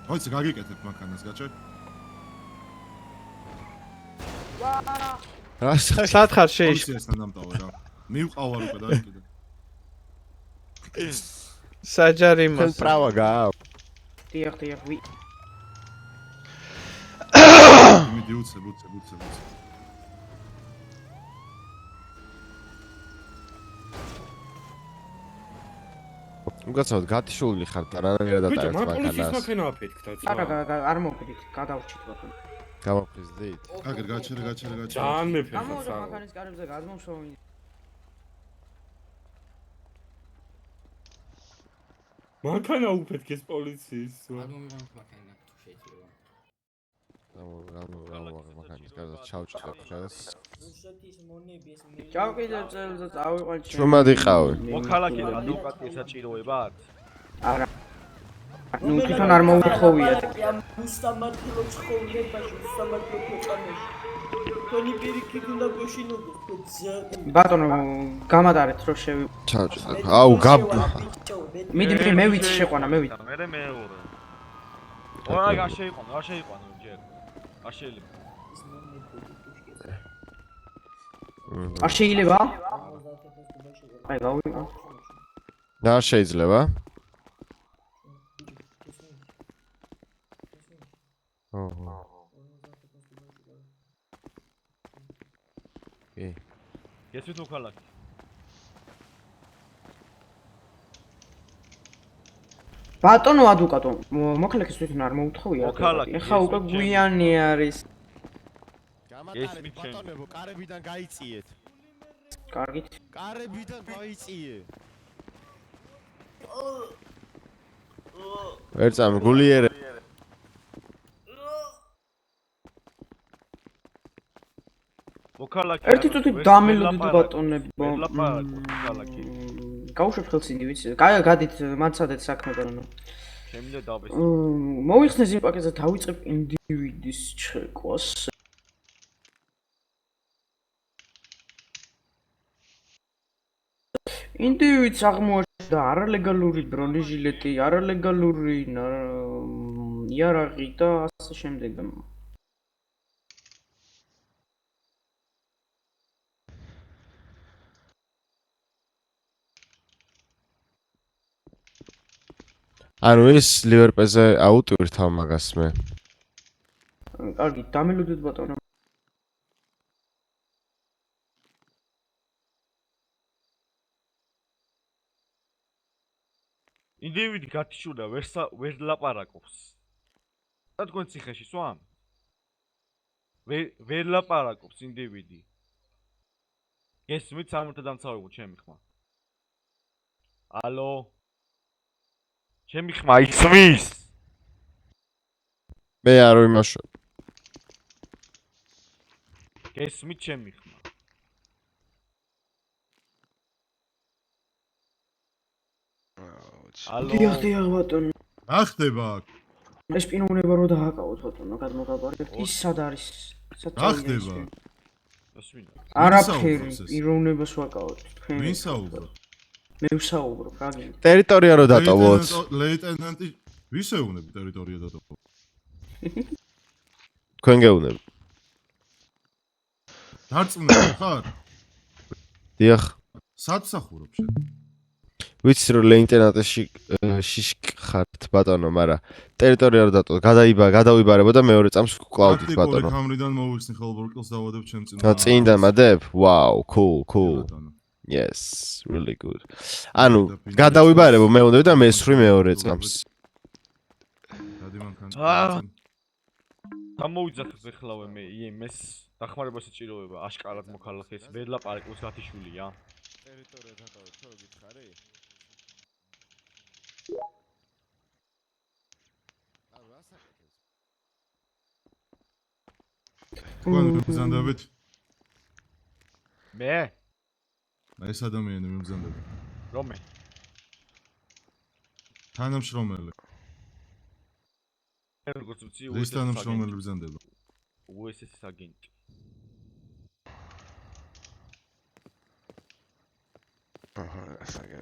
მოიცი გაგიკეთებ მანქანას, გაჩვენ? სათხარ შეიშ. პოლიციასთან დამტავე რა. მივყავარ უკვე და იქ კიდე. საჯარი მას. პრავა გაა. დიახ. მიდი უცებ. უგაცავთ გათიშული ხართ რანაირად ბიჭო, ატარებთ მან პოლიციის მანქანას. მანქანა აფეთქდა. არ მოვიდით, გადავჭით ბატონო. გამოფხიზდით. აგერ გაჩერე. ძალიან მეფეხა გამოვიდა საღო. მანქანის კარებზე გადმომშოვინე. მანქანა უფეთქეს პოლიციის. მანქანის კარზე ჩავჭრებ ხელს. ჩავკიდე წელზე წავიყვან ჩემ. შრომად იყავი. მოქალაქე ადვოკატი საჭიროებათ? არა. ნუ თვითონ არ მოუთხოვიათ. უსამართლო ცხოვრებაში, უსამართლო ქვეყანაში. თონი პირიქით უნდა გოშინოდეს. ბატონო, გამადარეთ რომ შევი. ჩავჭრებ. აუ გაბ. მიდი მე ვიცი შეყვანა, მე ვიცი. მე მეორე. ორა არ შეიყვანო ჯერ. არ შეიძლება. არ შეიძლება? აი, გავიყო. და არ შეიძლება? ოჰო. გესვით მოქალაქე. ბატონო ადვოკატო, მოქალაქეს თვითონ არ მოუთხოვია. მოქალაქე, ეხა უკვე გვიანი არის. გამატარეთ ბატონებო, კარებიდან გაიწიეთ. კარგით. კარებიდან გაიწიე. ვერ წამ გულიერე. მოქალაქე. ერთი წუთი დამელოდით ბატონებო. მოქალაქე. გაუშვებ ხელს ინდი ვიცი. გადით მაცადეთ საქმე ბატონო. შემიძლია დავეს. მოიხსნეს იმ პაკეტზე დავიწყებ ინდივიდის ჩეკვას. ინდივიდს აღმოაჩნდა არალეგალური ბრონეჟილეტი, არალეგალური იარაღი და ასე შემდეგ. ანუ ეს ლივერპეზე აუტვირთავ მაგას მე. კარგი, დამელოდეთ ბატონო. ინდივიდი გათიშულა ვერ ლაპარაკობს. რა თქვენ ციხეში სვამ? ვერ ლაპარაკობს ინდივიდი. გესმით სამართალდამცავებო ჩემი ხმა. ალო? ჩემი ხმა ისმის? მე არ ვიმაშო. გესმით ჩემი ხმა. ალო? დიახ ბატონო. რა ხდება აქ? ეს პიროვნება რო დააკავოთ ბატონო, გადმოგაბარებთ. ის სად არის? რა ხდება? არაფერი, პიროვნებას ვაკავოთ. თქვენ ვინ საუბრობ? მე ვსაუბრობ, რაგი. ტერიტორია რო დატოვოთ. ლეიტენანტი ვისე უნები ტერიტორია დატოვოთ? თქვენ გეუნები. დარწმუნებული ხარ? დიახ. სად მსახურობ შენ? ვიცი რომ ლეიტენანტში შიშკ ხართ ბატონო, მაგრამ ტერიტორია რო დატოვოთ. გადავიბარებო და მეორე წამს კლავდით ბატონო. კამრიდან მოვიხსნი ხოლმე ბროკილს დავადებ ჩემ წინ. წინიდან მადებ? Wow, cool. Yes, really good. ანუ გადავიბარებო მეუნდები და მესვრი მეორე წამს. დადი მანქანა. გამოვიძახეს ეხლავე მე იმეს დახმარება საჭიროება აშკარად მოქალაქეს ვერ ლაპარაკობს გათიშულია. ტერიტორია დატოვეთ, ხო გითხარი? ანუ რასაკეთებს? თქვენ მიბრძანდებით? მე? ეს ადამიანი მიბრძანდები. რომე? თანამშრომელი. როგორც ვიცი, ის თანამშრომელი მიბრძანდება. USS აგენტი. აჰა, ასაგე.